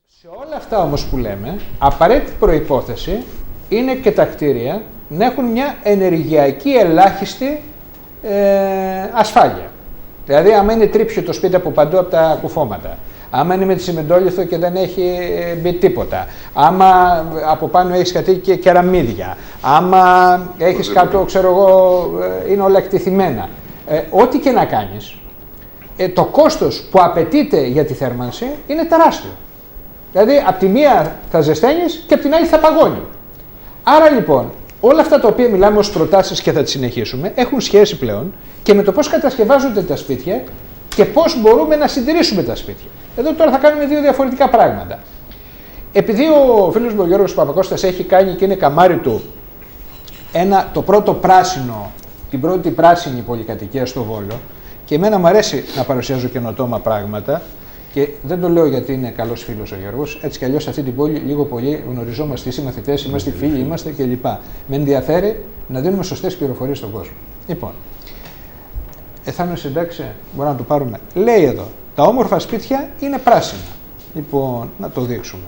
Σε όλα αυτά όμως που λέμε, απαραίτητη προϋπόθεση είναι και τα κτίρια να έχουν μια ενεργειακή ελάχιστη ασφάλεια. Δηλαδή, άμα είναι τρύψιο το σπίτι από παντού από τα κουφώματα, άμα είναι με τη τσιμεντόλιθο και δεν έχει μπει τίποτα, άμα από πάνω έχεις κατοίκια και κεραμίδια, άμα έχεις κάτω, ξέρω εγώ, είναι όλα εκτιθυμένα. Ό,τι και να κάνεις, το κόστος που απαιτείται για τη θέρμανση είναι τεράστιο. Δηλαδή, από τη μία θα ζεσταίνεις και από την άλλη θα παγώνει. Άρα λοιπόν, όλα αυτά τα οποία μιλάμε ως προτάσεις και θα τις συνεχίσουμε, έχουν σχέση πλέον και με το πώς κατασκευάζονται τα σπίτια και πώς μπορούμε να συντηρήσουμε τα σπίτια. Εδώ τώρα θα κάνουμε δύο διαφορετικά πράγματα. Επειδή ο φίλος μου ο Γιώργος Παπακώστας έχει κάνει και είναι καμάρι του το πρώτο πράσινο, την πρώτη πράσινη πολυκατοικία στο Βόλο, και εμένα μου αρέσει να παρουσιάζω καινοτόμα πράγματα. Και δεν το λέω γιατί είναι καλός φίλος ο Γιώργος, έτσι κι αλλιώς σε αυτή την πόλη λίγο πολύ γνωριζόμαστε, είσαι μαθητές, είμαστε φίλοι, είμαστε κλπ. Με ενδιαφέρει να δίνουμε σωστές πληροφορίες στον κόσμο. Λοιπόν, Εθάνος, εντάξει, μπορούμε να το πάρουμε. Λέει εδώ, τα όμορφα σπίτια είναι πράσινα. Λοιπόν, να το δείξουμε.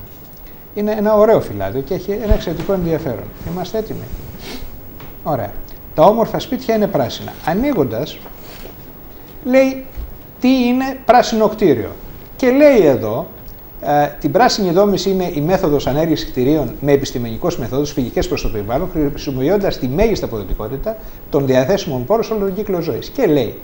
Είναι ένα ωραίο φυλάδιο και έχει ένα εξαιρετικό ενδιαφέρον. Είμαστε έτοιμοι? Ωραία. Τα όμορφα σπίτια είναι πράσινα. Ανοίγοντας, λέει τι είναι πράσινο κτίριο. Και λέει εδώ, την πράσινη δόμηση είναι η μέθοδος ανέργειας κτηρίων με επιστημονικούς μεθόδους φιλικές προς το περιβάλλον, χρησιμοποιώντας τη μέγιστη αποδοτικότητα των διαθέσιμων πόρων σε όλο τον κύκλο ζωής. Και λέει,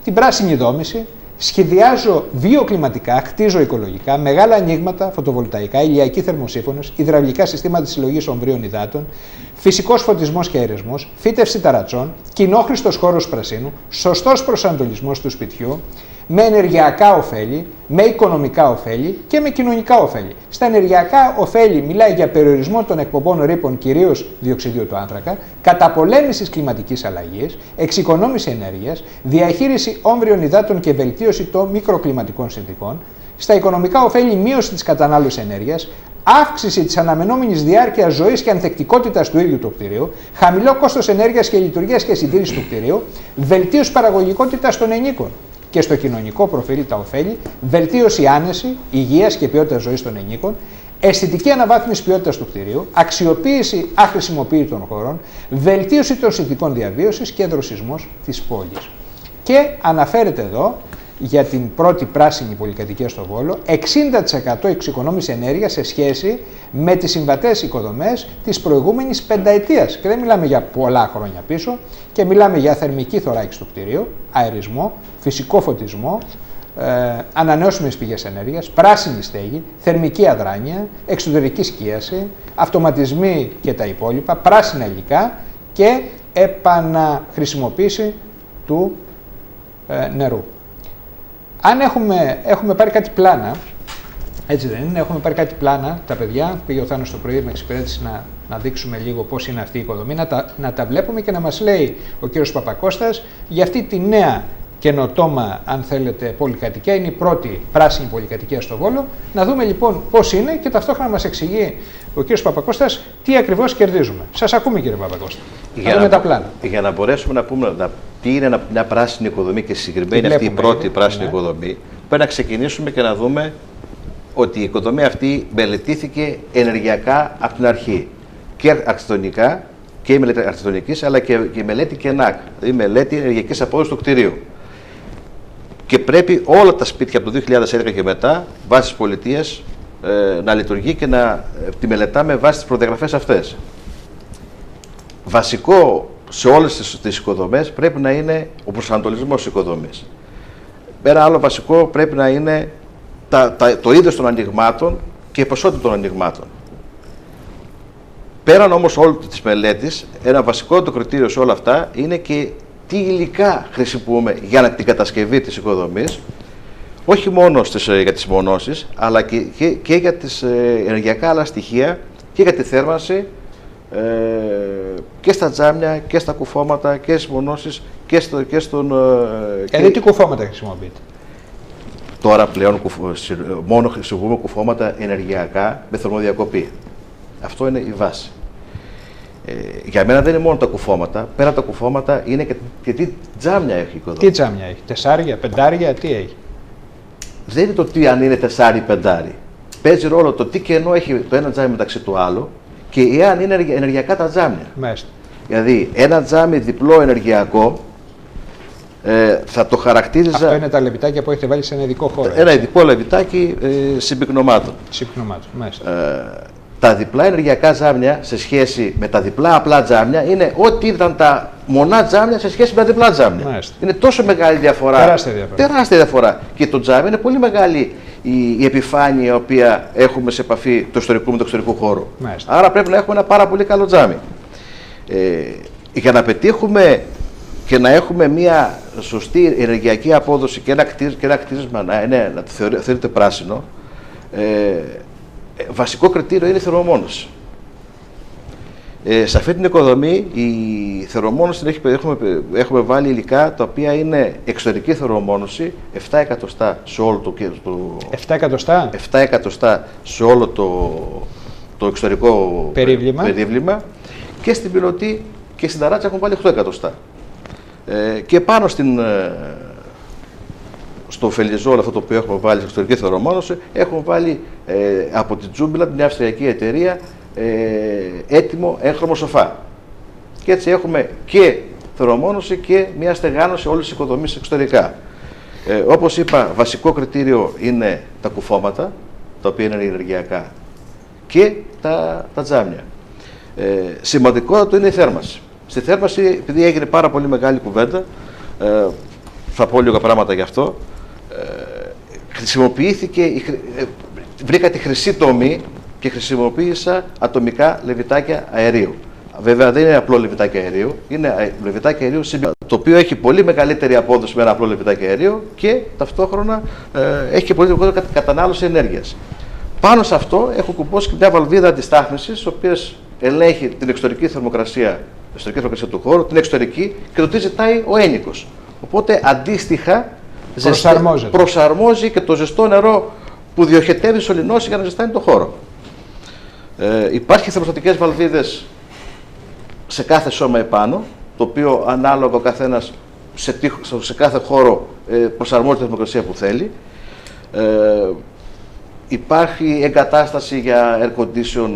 την πράσινη δόμηση σχεδιάζω βιοκλιματικά, χτίζω οικολογικά, μεγάλα ανοίγματα, φωτοβολταϊκά, ηλιακοί θερμοσύφωνες, υδραυλικά συστήματα συλλογής ομβρίων υδάτων, φυσικός φωτισμός και αερισμός, φύτευση ταρατσών, κοινόχρηστος χώρος πρασίνου, σωστός προσανατολισμός του σπιτιού, με ενεργειακά ωφέλη, με οικονομικά ωφέλη και με κοινωνικά ωφέλη. Στα ενεργειακά ωφέλη μιλάει για περιορισμό των εκπομπών ρήπων, κυρίως διοξιδίου του άνθρακα, καταπολέμηση κλιματικής αλλαγής, εξοικονόμηση ενέργειας, διαχείριση όμβριων υδάτων και βελτίωση των μικροκλιματικών συνθηκών. Στα οικονομικά ωφέλη, μείωση της κατανάλωσης ενέργειας, αύξηση της αναμενόμενης διάρκειας ζωής και ανθεκτικότητας του ίδιου του κτηρίου, χαμηλό κόστος ενέργειας και λειτουργίας και συντήρηση του κτηρίου, βελτίωση παραγωγικότητας των ενίκων. Και στο κοινωνικό προφίλ τα ωφέλη, βελτίωση άνεση, υγείας και ποιότητας ζωής των ενίκων, αισθητική αναβάθμιση ποιότητας του κτηρίου, αξιοποίηση αχρησιμοποιητών χώρων, βελτίωση των συνθηκών διαβίωσης και δροσισμός της πόλης. Και αναφέρεται εδώ για την πρώτη πράσινη πολυκατοικία στο Βόλο, 60% εξοικονόμηση ενέργειας σε σχέση με τις συμβατές οικοδομές της προηγούμενης πενταετίας. Και δεν μιλάμε για πολλά χρόνια πίσω, και μιλάμε για θερμική θωράκιση του κτηρίου, αερισμό, φυσικό φωτισμό, ανανεώσιμες πηγές ενέργειας, πράσινη στέγη, θερμική αδράνεια, εξωτερική σκίαση, αυτοματισμοί και τα υπόλοιπα, πράσινα υλικά και επαναχρησιμοποίηση του νερού. Αν έχουμε πάρει κάτι πλάνα, έτσι δεν είναι, έχουμε πάρει κάτι πλάνα, τα παιδιά, πήγε ο Θάνος το πρωί με εξυπηρέτηση να δείξουμε λίγο πώς είναι αυτή η οικοδομή, να τα βλέπουμε και να μας λέει ο κύριος Παπακώστας για αυτή τη νέα καινοτόμα, αν θέλετε, πολυκατοικία, είναι η πρώτη πράσινη πολυκατοικία στο Βόλο. Να δούμε λοιπόν πώς είναι και ταυτόχρονα μας εξηγεί ο κύριος Παπακώστας τι ακριβώς κερδίζουμε. Σας ακούμε, κύριε Παπακώστα. Τα πλάνα. Για να μπορέσουμε να πούμε τι είναι μια πράσινη οικοδομή και συγκεκριμένη αυτή η πρώτη πράσινη οικοδομή, πρέπει να ξεκινήσουμε και να δούμε ότι η οικοδομή αυτή μελετήθηκε ενεργειακά από την αρχή. Και αρχιτεκτονικά και η μελέτη αρχιτεκτονικής, αλλά και η μελέτη ΚΕΝΑΚ, δηλαδή μελέτη ενεργειακής απόδοσης του κτηρίου. Και πρέπει όλα τα σπίτια από το 2011 και μετά, βάσει της πολιτείας, να λειτουργεί και να τη μελετάμε βάσει τις προδιαγραφές αυτές. Βασικό σε όλες τις οικοδομές πρέπει να είναι ο προσανατολισμός της οικοδομής. Ένα άλλο βασικό πρέπει να είναι το είδος των ανοιγμάτων και η ποσότητα των ανοιγμάτων. Πέραν όμως όλη της μελέτης, ένα βασικό το κριτήριο σε όλα αυτά είναι και τι υλικά χρησιμοποιούμε για την κατασκευή της οικοδομής, όχι μόνο για τις μονώσεις, αλλά και για τις ενεργειακά άλλα στοιχεία και για τη θέρμανση και στα τζάμια και στα κουφώματα και στις μονώσεις και στον... τι κουφώματα χρησιμοποιείτε? Τώρα πλέον μόνο χρησιμοποιούμε κουφώματα ενεργειακά με θερμοδιακοπή. Αυτό είναι η βάση. Για μένα δεν είναι μόνο τα κουφώματα, πέρα από τα κουφώματα είναι και τι τζάμια έχει η οικοδομή. Τι τζάμια έχει, 4, 5, τι έχει? Δεν είναι το τι αν είναι 4 ή 5. παίζει ρόλο το τι κενό έχει το ένα τζάμι μεταξύ του άλλου και εάν είναι ενεργειακά τα τζάμια. Μάλιστα. Δηλαδή, ένα τζάμι διπλό ενεργειακό θα το χαρακτήριζα. Αυτό είναι τα λεβιτάκια που έχετε βάλει σε ένα ειδικό χώρο. Ένα ειδικό λεβιτάκι συμπυκνωμάτων. Συμπυκνωμάτων, μάλιστα. Τα διπλά ενεργειακά τζάμια σε σχέση με τα διπλά απλά τζάμια είναι ό,τι ήταν τα μονά τζάμια σε σχέση με τα διπλά τζάμια. Μάλιστα. Είναι τόσο μεγάλη διαφορά. Τεράστια διαφορά. Και το τζάμι είναι πολύ μεγάλη η επιφάνεια η οποία έχουμε σε επαφή το ιστορικό με το εξωτερικό χώρο. Μάλιστα. Άρα πρέπει να έχουμε ένα πάρα πολύ καλό τζάμι. Για να πετύχουμε και να έχουμε μια σωστή ενεργειακή απόδοση και ένα κτίσμα να θεωρείται πράσινο, βασικό κριτήριο είναι η θερμομόνωση. Σε αυτή την οικοδομή η θερμομόνωση έχουμε βάλει υλικά τα οποία είναι εξωτερική θερμομόνωση 7 εκατοστά σε όλο το 7 εκατοστά? 7 εκατοστά σε όλο το εξωτερικό περίβλημα και στην πιλωτή και στην ταράτσα έχουμε βάλει 8 εκατοστά. Και πάνω στο φελιζόλ αυτό το οποίο έχουμε βάλει στην εξωτερική θερμομόνωση έχουμε βάλει από την Jubilant, μια αυστριακή εταιρεία, έτοιμο έγχρωμο σοφά. Και έτσι έχουμε και θερμομόνωση και μια στεγάνωση όλης της οικοδομής εξωτερικά. Όπως είπα, βασικό κριτήριο είναι τα κουφώματα, τα οποία είναι ενεργειακά, και τα τζάμια. Σημαντικότατο είναι η θέρμανση. Στη θέρμανση, επειδή έγινε πάρα πολύ μεγάλη κουβέντα, θα πω λίγα πράγματα γι' αυτό, βρήκα τη χρυσή τομή και χρησιμοποίησα ατομικά λεβιτάκια αερίου. Βέβαια δεν είναι απλό λεβιτάκι αερίου, είναι λεβιτάκι αερίου το οποίο έχει πολύ μεγαλύτερη απόδοση με ένα απλό λεβιτάκι αερίου και ταυτόχρονα έχει και πολύ μεγαλύτερη κατανάλωση ενέργειας. Πάνω σε αυτό έχω κουμπώσει και μια βαλβίδα αντιστάθμισης, η οποία ελέγχει την εξωτερική θερμοκρασία του χώρου, την εξωτερική και το τι ζητάει ο ένοικος. Οπότε αντίστοιχα προσαρμόζει και το ζεστό νερό που διοχετεύει σωληνώσει για να ζεστάνει το χώρο. Υπάρχει θερμοστατικές βαλβίδες σε κάθε σώμα επάνω, το οποίο ανάλογα ο καθένας σε κάθε χώρο προσαρμόζει τη θερμοκρασία που θέλει. Υπάρχει εγκατάσταση για air condition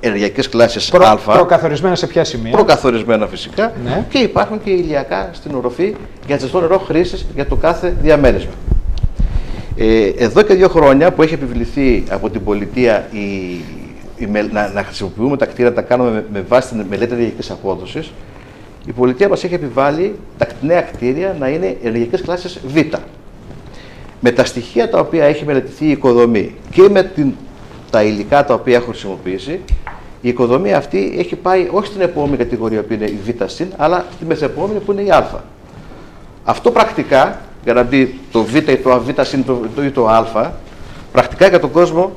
ενεργειακές κλάσεις Α. Προκαθορισμένα σε ποια σημεία? Προκαθορισμένα φυσικά. Ναι. Και υπάρχουν και ηλιακά στην οροφή για ζεστό νερό χρήσης για το κάθε διαμέρισμα. Εδώ και 2 χρόνια που έχει επιβληθεί από την πολιτεία να χρησιμοποιούμε τα κτίρια, να τα κάνουμε με βάση την μελέτη ενεργειακής απόδοσης, η πολιτεία μας έχει επιβάλει τα νέα κτίρια να είναι ενεργειακές κλάσεις Β. Με τα στοιχεία τα οποία έχει μελετηθεί η οικοδομή και με τα υλικά τα οποία έχω χρησιμοποιήσει, η οικοδομή αυτή έχει πάει όχι στην επόμενη κατηγορία που είναι η Β συν, αλλά στη μεθεπόμενη που είναι η Α. Αυτό πρακτικά, για να μπει το Β ή το Β συν ή το Α, πρακτικά για τον κόσμο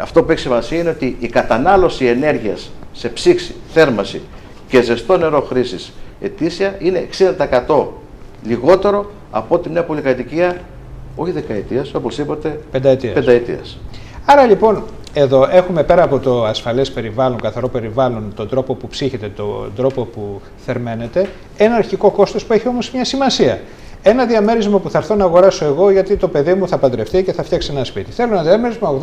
αυτό που έχει σημασία είναι ότι η κατανάλωση ενέργειας σε ψήξη, θέρμανση και ζεστό νερό χρήσης ετήσια είναι 60% λιγότερο από τη νέα πολυκατοικία, όχι δεκαετίας, όπως είπατε, πενταετίας. Άρα λοιπόν, εδώ έχουμε πέρα από το ασφαλές περιβάλλον, καθαρό περιβάλλον, τον τρόπο που ψύχεται, τον τρόπο που θερμαίνεται, ένα αρχικό κόστος που έχει όμως μια σημασία. Ένα διαμέρισμα που θα έρθω να αγοράσω εγώ, γιατί το παιδί μου θα παντρευτεί και θα φτιάξει ένα σπίτι. Θέλω ένα διαμέρισμα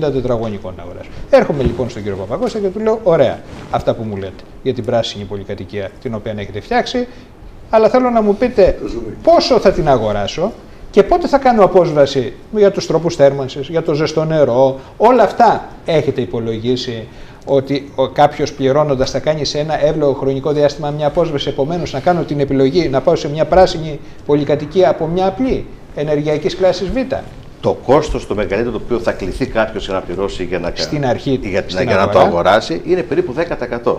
80-90 τετραγωνικών να αγοράσω. Έρχομαι λοιπόν στον κύριο Παπακώστα και του λέω: ωραία, αυτά που μου λέτε για την πράσινη πολυκατοικία την οποία έχετε φτιάξει, αλλά θέλω να μου πείτε πόσο θα την αγοράσω και πότε θα κάνω απόσβαση για τους τρόπους θέρμανσης, για το ζεστό νερό. Όλα αυτά έχετε υπολογίσει ότι κάποιος πληρώνοντας θα κάνει σε ένα εύλογο χρονικό διάστημα μια απόσβεση, επομένως να κάνω την επιλογή να πάω σε μια πράσινη πολυκατοικία από μια απλή ενεργειακής κλάσης Β. Το κόστος το μεγαλύτερο το οποίο θα κληθεί κάποιος να πληρώσει για να το αγοράσει είναι περίπου 10%.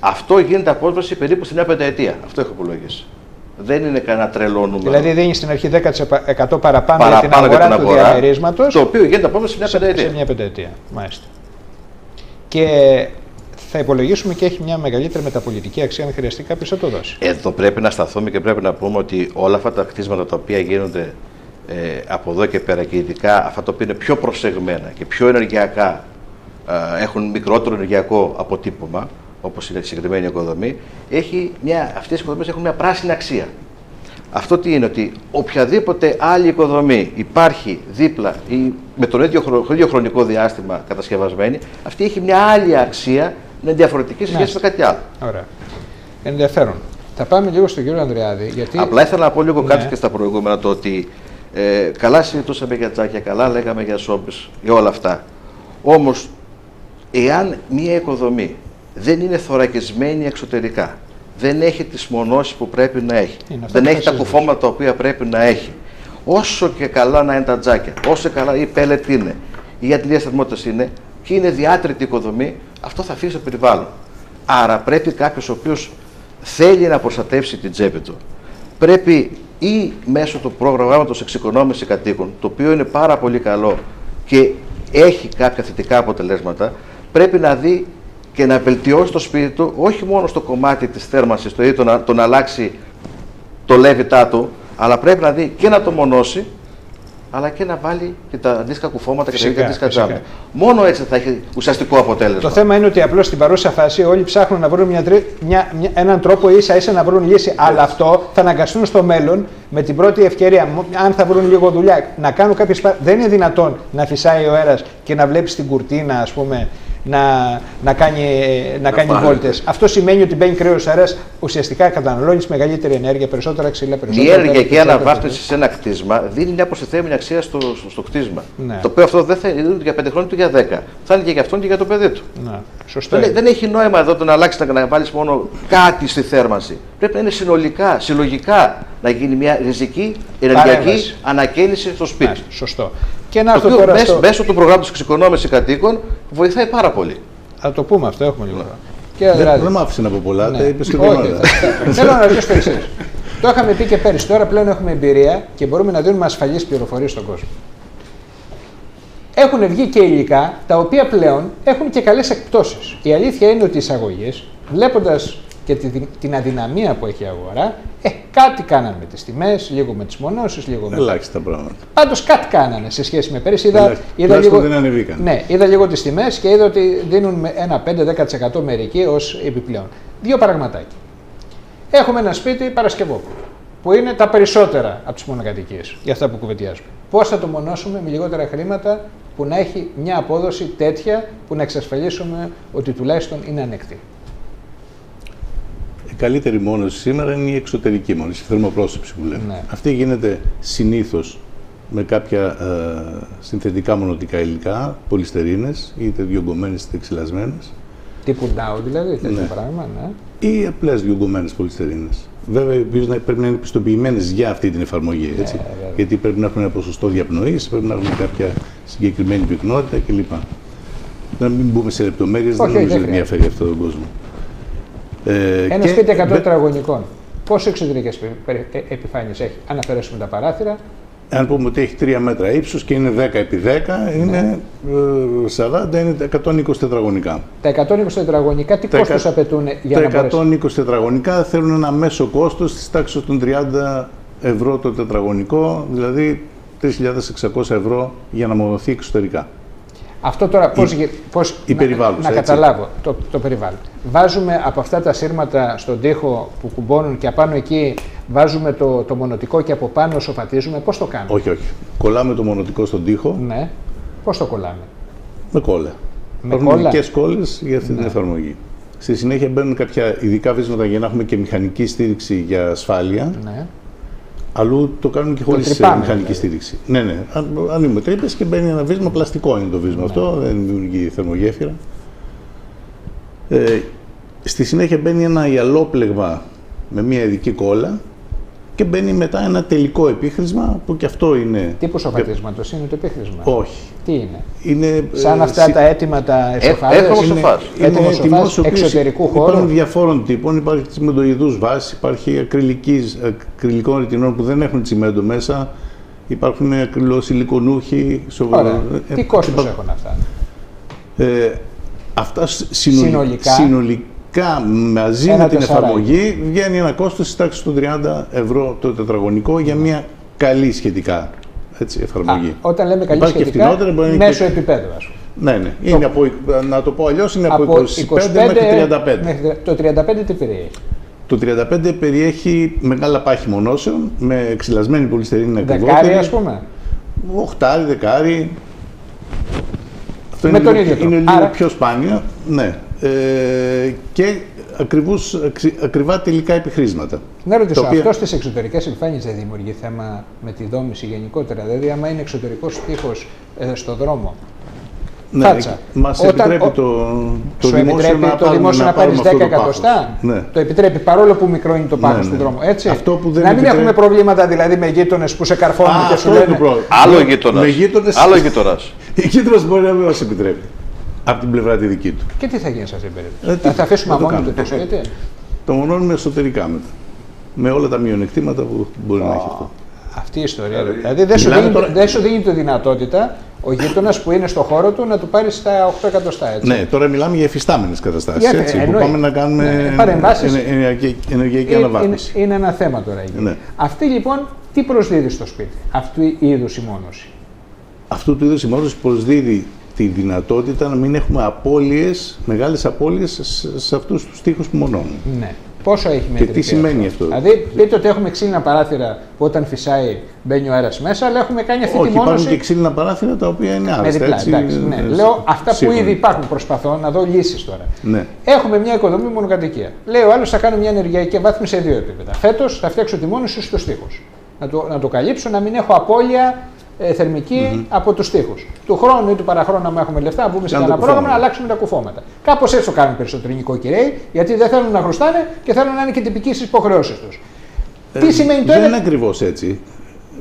Αυτό γίνεται απόσβαση περίπου στην 1 πενταετία. Αυτό έχω υπολογίσει. Δεν είναι κανένα τρελό νούμερο. Δηλαδή δίνει στην αρχή 10% παραπάνω για την αγορά του διαμερίσματος. Το οποίο γίνεται απόσβαση σε μια πενταετία. Μάλιστα. Και θα υπολογίσουμε και έχει μια μεγαλύτερη μεταπολιτική αξία αν χρειαστεί κάποιος να το δώσει. Εδώ πρέπει να σταθούμε και πρέπει να πούμε ότι όλα αυτά τα κτίσματα τα οποία γίνονται από εδώ και πέρα και ειδικά αυτά τα οποία είναι πιο προσεγμένα και πιο ενεργειακά, έχουν μικρότερο ενεργειακό αποτύπωμα, όπως είναι η συγκεκριμένη οικοδομή, αυτές οι οικοδομές έχουν μια πράσινη αξία. Αυτό τι είναι, ότι οποιαδήποτε άλλη οικοδομή υπάρχει δίπλα ή με τον ίδιο χρονικό διάστημα κατασκευασμένη, αυτή έχει μια άλλη αξία, είναι διαφορετική σε σχέση με κάτι άλλο. Ωραία. Ενδιαφέρον. Θα πάμε λίγο στον κύριο Ανδριάδη. Γιατί... Απλά ήθελα να πω λίγο κάτι και στα προηγούμενα, το ότι καλά συζητούσαμε για τζάκια, καλά λέγαμε για σόμπες, για όλα αυτά. Όμως, εάν μια οικοδομή δεν είναι θωρακισμένη εξωτερικά, δεν έχει τις μονώσεις που πρέπει να έχει, δεν έχει τα κουφώματα τα οποία πρέπει να έχει, όσο και καλά να είναι τα τζάκια, όσο καλά η πέλετ είναι, οι αντλίες θερμότητας είναι και είναι διάτρητη οικοδομή, αυτό θα αφήσει το περιβάλλον. Άρα πρέπει κάποιος ο οποίος θέλει να προστατεύσει την τσέπη του, πρέπει ή μέσω του προγράμματος εξοικονόμηση κατοίκων, το οποίο είναι πάρα πολύ καλό και έχει κάποια θετικά αποτελέσματα, πρέπει να δει και να βελτιώσει το σπίτι του, όχι μόνο στο κομμάτι της θέρμανσης, το ίδιο το να αλλάξει το λέβητά του, αλλά πρέπει να δει και να το μονώσει, αλλά και να βάλει και τα αντίστοιχα κουφώματα και τα αντίστοιχα τζάμια. Μόνο έτσι θα έχει ουσιαστικό αποτέλεσμα. Το θέμα είναι ότι απλώς στην παρούσα φάση όλοι ψάχνουν να βρουν έναν τρόπο ίσα-ίσα να βρουν λύση. Αλλά αυτό θα αναγκαστούν στο μέλλον με την πρώτη ευκαιρία, αν θα βρουν λίγο δουλειά, να κάνουν κάποιες. Δεν είναι δυνατόν να φυσάει ο αέρας και να βλέπεις την κουρτίνα, ας πούμε, να κάνει βόλτες. Αυτό σημαίνει ότι μπαίνει κρύος αέρας, ουσιαστικά καταναλώνεις μεγαλύτερη ενέργεια, περισσότερα ξύλα, περισσότερα. Η ενεργειακή αναβάθμιση σε ένα κτίσμα δίνει μια προστιθέμενη αξία στο κτίσμα. Ναι. Το οποίο αυτό δεν θα είναι για 5 χρόνια, ούτε για 10. Θα είναι και για αυτόν και για το παιδί του. Ναι. Σωστό. Δεν έχει νόημα εδώ το να αλλάξει, να βάλει μόνο κάτι στη θέρμανση. Πρέπει να είναι συνολικά, συλλογικά να γίνει μια ριζική ενεργειακή ανακαίνιση στο σπίτι. Ναι, σωστό. Και να το τώρα μέσω του προγράμματος εξοικονόμησης κατοίκων βοηθάει πάρα πολύ. Θα το πούμε αυτό, έχουμε λίγο. Δεν μ' άφησε να πω πολλά, τα είπες και την ώρα. Θέλω να ρωτήσω το εξής. Το είχαμε πει και πέρυσι, τώρα πλέον έχουμε εμπειρία και μπορούμε να δίνουμε ασφαλείς πληροφορίες στον κόσμο. Έχουν βγει και υλικά τα οποία πλέον έχουν και καλές εκπτώσεις. Η αλήθεια είναι ότι οι εισαγωγείς, βλέποντας και την αδυναμία που έχει η αγορά, κάτι κάνανε με τις τιμές, λίγο με τις μονώσεις, λίγο με. Ελάχιστα πράγματα. Πάντως κάτι κάνανε σε σχέση με πέρυσι. Είδα λίγο τις τιμές και είδα ότι δίνουν ένα 5-10% μερικοί ως επιπλέον. Δύο παραγματάκια. Έχουμε ένα σπίτι Παρασκευόπουλο, που είναι τα περισσότερα από τις μονοκατοικίες, για αυτά που κουβεντιάζουμε. Πώς θα το μονώσουμε με λιγότερα χρήματα, που να έχει μια απόδοση τέτοια που να εξασφαλίσουμε ότι τουλάχιστον είναι ανεκτή. Η καλύτερη μόνωση σήμερα είναι η εξωτερική μόνωση, η θερμοπρόσωψη που λέμε. Ναι. Αυτή γίνεται συνήθως με κάποια συνθετικά μονοτικά υλικά, πολυστερίνες, είτε διογκωμένες είτε ξυλασμένες. Τύπου Dow δηλαδή, τέτοιο πράγμα, ναι. Ή απλές διογκωμένες πολυστερίνες. Βέβαια, πρέπει να είναι πιστοποιημένες για αυτή την εφαρμογή. Έτσι. Γιατί πρέπει να έχουν ένα ποσοστό διαπνοής, πρέπει να έχουν κάποια συγκεκριμένη πυκνότητα κλπ. Να μην μπούμε σε λεπτομέρειες, δεν νομίζω ότι ενδιαφέρει αυτόν τον κόσμο. Ένα σπίτι 100 τετραγωνικών. Πόσο εξωτερικές επιφάνειες έχει, αν αφαιρέσουμε τα παράθυρα? Αν πούμε ότι έχει 3 μέτρα ύψος και είναι 10 επί 10, είναι 40, είναι 120 τετραγωνικά. Τα 120 τετραγωνικά τι κόστος απαιτούν για να μπορέσει? Τα 120 τετραγωνικά θέλουν ένα μέσο κόστος της τάξης των 30 ευρώ το τετραγωνικό, δηλαδή 3.600 ευρώ για να μονοθεί εξωτερικά. Αυτό τώρα πώς να καταλάβω το περιβάλλον. Βάζουμε από αυτά τα σύρματα στον τοίχο που κουμπώνουν και απάνω εκεί βάζουμε το μονοτικό και από πάνω σοφατίζουμε. Πώς το κάνουμε? Όχι. Κολλάμε το μονοτικό στον τοίχο. Ναι. Πώς το κολλάμε? Με κόλλα. Υπάρχουν ειδικές κόλλες για αυτή την εφαρμογή. Στη συνέχεια μπαίνουν κάποια ειδικά βίσματα για να έχουμε και μηχανική στήριξη για ασφάλεια. Ναι. Αλλού το κάνουν και χωρίς μηχανική στήριξη. Ναι. Ανοίγουμε τρύπες και μπαίνει ένα βίσμα, πλαστικό είναι το βίσμα αυτό, δεν δημιουργεί θερμογέφυρα. Στη συνέχεια μπαίνει ένα ιαλόπλεγμα με μια ειδική κόλλα και μπαίνει μετά ένα τελικό επίχρησμα που και αυτό είναι. Τύπου σοφατίσματος είναι το επίχρησμα? Όχι. Τι είναι? Σαν αυτά τα έτοιμα τα εσωφάδες? Είναι εξωτερικού χώρου. Υπάρχουν διαφόρων τύπων. Υπάρχει τσιμεντοειδούς βάση, υπάρχει ακριλικών ρητινών που δεν έχουν τσιμέντο μέσα. Υπάρχουν ακριλοσιλικονούχοι. Τι κόστος έχουν αυτά? Αυτά συνολικά μαζί με την εφαρμογή βγαίνει ένα κόστος της τάξης των 30 ευρώ το τετραγωνικό για μια καλή σχετικά εφαρμογή. Όταν λέμε καλή σχετικά, μέσω επίπεδου, ας πούμε. Ναι. Είναι να το πω αλλιώς, είναι από 25 μέχρι 35. Το 35 τι περιέχει? Το 35 περιέχει μεγάλα πάχη μονώσεων με εξυλασμένη πολυστερίνη ακριβότερη. Δεκάρι, ας πούμε. Οχτάρι, δεκάρι. Αυτό με είναι λίγο πιο σπάνιο. Ναι. Και ακριβά τελικά επιχρήσματα. Να ρωτήσω, αυτό στις εξωτερικές επιφάνειες δεν δημιουργεί θέμα με τη δόμηση γενικότερα? Δηλαδή, άμα είναι εξωτερικός τείχος στο δρόμο, ναι, μας επιτρέπει το δημόσιο να πάρεις 10 εκατοστά. Ναι. Το επιτρέπει, παρόλο που μικρό είναι το πάχος του δρόμου. Έτσι. Αυτό που δεν να μην έχουμε προβλήματα δηλαδή με γείτονες που σε καρφώνουν και σου λένε. Άλλο γείτονας. Η γείτονας μπορεί να μην μας επιτρέπει. Από την πλευρά τη δική του. Και τι θα γίνει σε αυτή την περίπτωση? Θα αφήσουμε αμόνιμο το σπίτι? Το μονώνουμε εσωτερικά μετά. Με όλα τα μειονεκτήματα που μπορεί να έχει αυτό. Αυτή η ιστορία. Δηλαδή δεν σου δίνει τη δυνατότητα ο γείτονας που είναι στο χώρο του να του πάρει στα 8 εκατοστά. Έτσι. Ναι, τώρα μιλάμε για εφιστάμενες καταστάσεις. Που πάμε να κάνουμε ενεργειακή αναβάθμιση. Είναι ένα θέμα τώρα. Ναι. Αυτή λοιπόν τι προσδίδει στο σπίτι, αυτού η είδους ημώνωση? Αυτού του είδους ημώνωση προσδίδει τη δυνατότητα να μην έχουμε απώλειες, μεγάλες απώλειες σε αυτούς τους τοίχους που μονώνουν. Ναι. Πόσο έχει μετρηθεί? Και τι σημαίνει αυτό? Δηλαδή, πείτε ότι έχουμε ξύλινα παράθυρα που όταν φυσάει μπαίνει ο αέρας μέσα, αλλά έχουμε κάνει αυτή τη μόνωση. Υπάρχουν και ξύλινα παράθυρα τα οποία είναι άρρωστα. Ναι. Λέω αυτά που ήδη υπάρχουν, προσπαθώ να δω λύσεις τώρα. Ναι. Έχουμε μια οικοδομή μονοκατοικία. Λέει ο άλλος θα κάνω μια ενεργειακή βάθμιση σε 2 επίπεδα. Φέτος θα φτιάξω τη μόνωση στους τοίχους. Να το καλύψω, να μην έχω απώλεια θερμική από τους τοίχους. Του χρόνου ή του παραχρόνου, άμα έχουμε λεφτά, μπούμε σε ένα πρόγραμμα να αλλάξουμε τα κουφώματα. Κάπως έτσι το κάνουν περισσότεροι νοικοκυρέοι, γιατί δεν θέλουν να χρωστάνε και θέλουν να είναι και τυπικοί στις υποχρεώσεις τους. Τι σημαίνει το? Δεν είναι ακριβώς έτσι.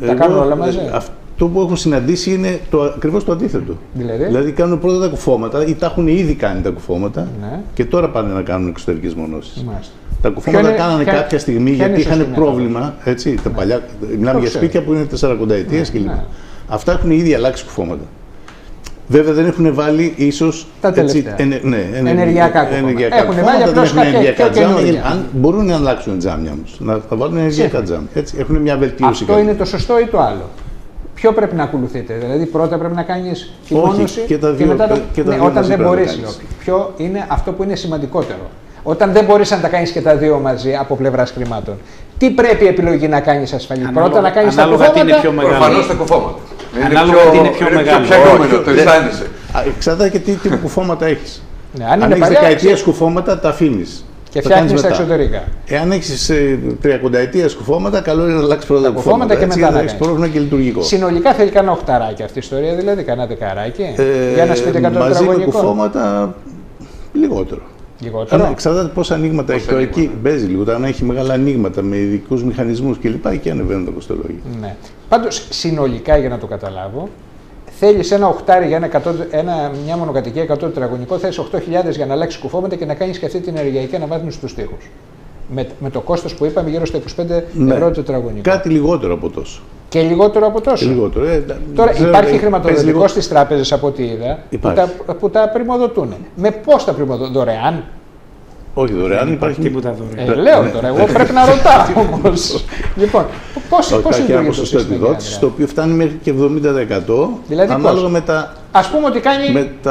Τα κάνουν όλα μαζί. Αυτό που έχω συναντήσει είναι ακριβώς το αντίθετο. Δηλαδή κάνουν πρώτα τα κουφώματα ή τα έχουν ήδη κάνει τα κουφώματα και τώρα πάνε να κάνουν εξωτερικές μονώσεις. Τα κουφώματα κάνανε κάποια στιγμή γιατί είχαν πρόβλημα. Έτσι, τα παλιά, μιλάμε για σπίτια που είναι 40 ετίες κλπ. Αυτά έχουν ήδη αλλάξει κουφώματα. Βέβαια δεν έχουν βάλει ίσως τα τελευταία. Ενεργειακά κουφώματα. Έχουν βάλει απλώς κάποια καινούργια. Μπορούν να αλλάξουν τζάμια όμως. Να βάλουν ενεργειακά τζάμια. Έχουν μια βελτίωση. Αυτό είναι το σωστό ή το άλλο? Ποιο πρέπει να ακολουθείτε? Δηλαδή πρώτα πρέπει να κάνεις τη μόνωση και μετά όταν δεν μπορείς. Ποιο είναι αυτό που είναι σημαντικότερο? Όταν δεν μπορείς να τα κάνεις και τα δύο μαζί από πλευράς χρημάτων, τι πρέπει η επιλογή να κάνεις ασφαλή? Πρώτα να κάνεις τα κουφώματα. Προφανώς τα κουφώματα. Ανάλογα τι είναι πιο μεγάλο. Το αισθάνεσαι. Εξαρτάται και τι κουφώματα έχεις. Αν έχεις δεκαετίες κουφώματα, τα αφήνεις. Και φτιάχνεις τα εξωτερικά. Εάν έχεις 30ετίες κουφώματα, καλό είναι να αλλάξεις πρώτα τα κουφώματα και μετά να έχεις πρόβλημα και λειτουργικό. Συνολικά θέλει κανένα 8 αυτή η ιστορία, δηλαδή κανένα δεκαράκι για να σπίτι 100 τετραγωνικό. Μαζί με κουφώματα λιγότερο. Εξαρτάται πόσα ανοίγματα έχει. Τώρα εκεί παίζει λίγο. Όταν έχει μεγάλα ανοίγματα με ειδικούς μηχανισμούς κλπ. Εκεί ανεβαίνουν τα κοστολόγια. Ναι. Πάντως συνολικά για να το καταλάβω, θέλεις ένα 8 για μια μονοκατοικία 100 τετραγωνικό, θέλεις 8.000 για να αλλάξει κουφώματα και να κάνεις και αυτή την ενεργειακή αναβάθμιση στους τοίχους. Με το κόστος που είπαμε γύρω στα 25 ευρώ τετραγωνικό. Κάτι λιγότερο από τόσο. Και λιγότερο από τόσο. Τώρα υπάρχει χρηματοδοτικό στις τράπεζες από ό,τι είδα που τα πρημοδοτούν. Με πώς τα πρημοδοτούν? Δωρεάν? Όχι δωρεάν, υπάρχει τίποτα δωρεάν. Λέω τώρα, εγώ πρέπει να ρωτάω όμως. Λοιπόν, πώς λειτουργεί το σύστημα επιδότηση, το οποίο φτάνει μέχρι και 70% δηλαδή ανάλογα με τα, ας πούμε ότι κάνει 1.000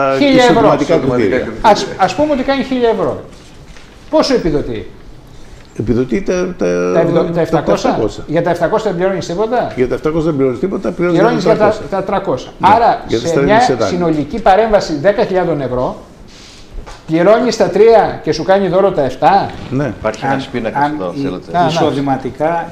ευρώ. Ας πούμε ότι κάνει 1.000 ευρώ. Πόσο επιδοτεί? Επιδοτεί τα 700. Για τα 700 δεν πληρώνεις τίποτα? Για τα 700 δεν πληρώνεις τίποτα, πληρώνεις για τα 300. Άρα σε μια συνολική παρέμβαση 10.000 ευρώ, πληρώνεις τα 3 και σου κάνει δώρο τα 7. Ναι. Υπάρχει ένας πίνακας εδώ, θέλετε. Εισοδηματικά.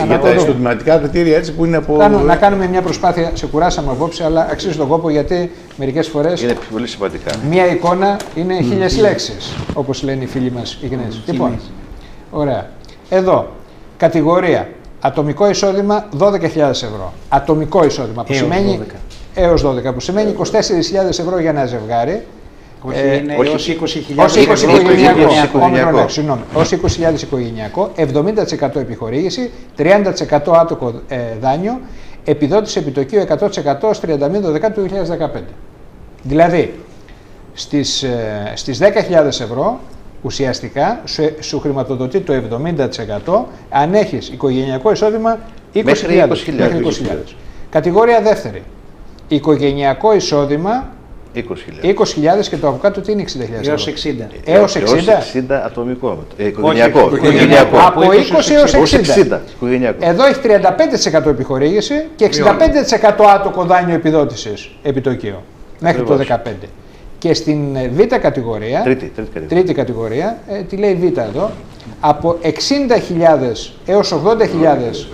Για τα εισοδηματικά κριτήρια έτσι που είναι από. Να κάνουμε μια προσπάθεια, σε κουράσαμε απόψε, αλλά αξίζει τον κόπο γιατί μερικές φορές. Είναι πολύ σημαντικά. Μια εικόνα είναι 1000 λέξεις, όπως λένε οι φίλοι μας οι Κινέζοι. Λοιπόν, ωραία. Εδώ, κατηγορία. Ατομικό εισόδημα 12.000 ευρώ. Ατομικό εισόδημα που σημαίνει. Έως 12, που σημαίνει 24.000 ευρώ για ένα ζευγάρι. Όχι, ως 20.000 οικογενειακό, 70% επιχορήγηση, 30% άτοκο δάνειο, επιδότηση επιτοκίου 100% ως 31 του 2015. Δηλαδή, στις 10.000 ευρώ, ουσιαστικά σου χρηματοδοτεί το 70% αν έχεις οικογενειακό εισόδημα 20.000. Κατηγορία δεύτερη. Οικογενειακό εισόδημα 20.000 και το από κάτω τι είναι 60.000 έως 60. Έως 60. 60 ατομικό. Οικογενειακό. Από 20 έως 60. 60. Εδώ έχει 35% επιχορήγηση και 65% άτοκο δάνειο επιδότησης επιτοκίου μέχρι το 2015. Και στην β' κατηγορία, τρίτη κατηγορία, τι λέει β' εδώ, από 60.000 έως 80.000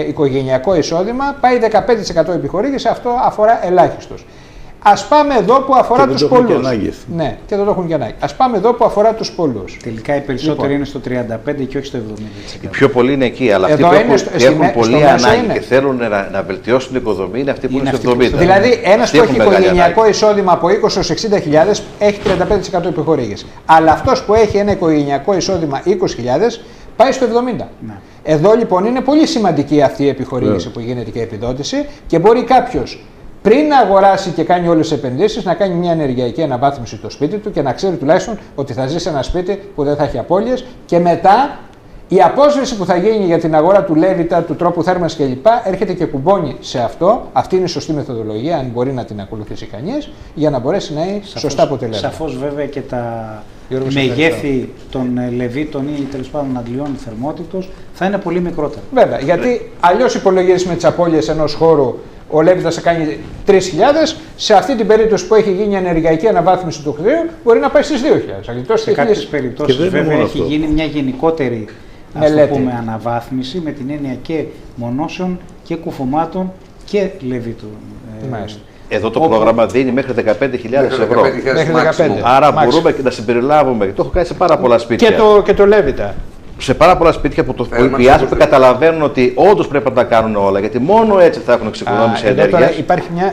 οικογενειακό εισόδημα πάει 15% επιχορήγηση, αυτό αφορά ελάχιστος. Ας πάμε εδώ που αφορά τους πολλούς. Ναι, και δεν το έχουν και ανάγκη. Ας πάμε εδώ που αφορά τους πολλούς. Τελικά οι περισσότεροι είναι στο 35% και όχι στο 70%. Οι πιο πολλοί είναι εκεί, αλλά αυτοί που έχουν πολύ ανάγκη και θέλουν να βελτιώσουν την οικοδομή είναι αυτοί που είναι στο 70%. Δηλαδή, ένας που έχει οικογενειακό εισόδημα από 20 έως 60.000 έχει 35% επιχορήγηση. Αλλά αυτός που έχει ένα οικογενειακό εισόδημα 20.000 πάει στο 70%. Ναι. Εδώ λοιπόν είναι πολύ σημαντική αυτή η επιχορήγηση που γίνεται και η επιδότηση και μπορεί κάποιος πριν να αγοράσει και κάνει όλες τις επενδύσεις, να κάνει μια ενεργειακή αναβάθμιση στο σπίτι του και να ξέρει τουλάχιστον ότι θα ζει σε ένα σπίτι που δεν θα έχει απώλειες και μετά η απόσβεση που θα γίνει για την αγορά του Λέβητα, του τρόπου θέρμανσης κλπ. Έρχεται και κουμπώνει σε αυτό. Αυτή είναι η σωστή μεθοδολογία, αν μπορεί να την ακολουθήσει κανείς, για να μπορέσει να έχει σωστά αποτελέσματα. Σαφώς βέβαια και τα μεγέθη των Λεβίτων ή τέλος πάντων αντλιών θερμότητος θα είναι πολύ μικρότερα. Βέβαια, γιατί αλλιώς υπολογίζεις με τις απώλειες ενός χώρου. Ο Λέβητας θα κάνει 3.000, σε αυτή την περίπτωση που έχει γίνει ενεργειακή αναβάθμιση του κτηρίου μπορεί να πάει στις 2.000. Σε κάποιες περιπτώσεις βέβαια έχει γίνει μια γενικότερη αναβάθμιση με την έννοια και μονώσεων και κουφωμάτων και Λεβίτων. Εδώ το πρόγραμμα δίνει μέχρι 15.000 ευρώ. Άρα μπορούμε να συμπεριλάβουμε, το έχω κάνει σε πάρα πολλά σπίτια. Και το Λέβητα. Σε πάρα πολλά σπίτια που οι άνθρωποι καταλαβαίνουν ότι όντως πρέπει να τα κάνουν όλα, γιατί μόνο έτσι θα έχουν εξοικονόμηση ενέργειας.